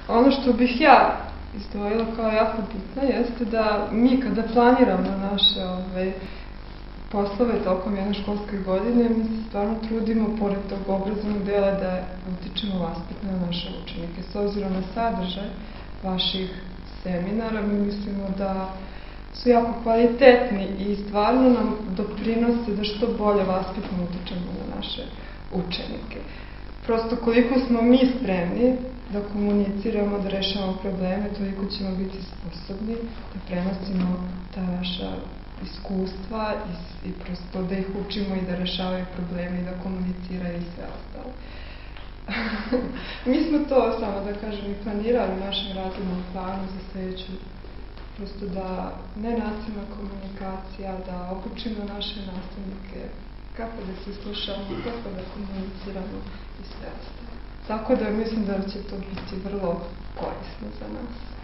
Ono što bih ja izdvojila kao jako bitno jeste da mi kada planiramo naše poslove tokom jedne školske godine, mi se stvarno trudimo, pored tog obrazovnog dela, da utičemo vaspitno na naše učenike. S obzirom na sadržaj vaših seminara, mi mislimo da su jako kvalitetni i stvarno nam doprinose da što bolje vaspitno utičemo na naše učenike. Prosto koliko smo mi spremni da komuniciramo, da rešavamo probleme, toliko ćemo biti sposobni da prenosimo ta naša iskustva i prosto da ih učimo i da rešavaju probleme i da komuniciraju i sve ostalo. Mi smo to, samo da kažem, i planirali u našem radnom planu za sledeću, prosto da nenasilna komunikacija, da obučimo naše nastavnike kako da se slušamo, kako da komuniciramo i sve ostalo. Tako da mislim da će to biti vrlo korisno za nas.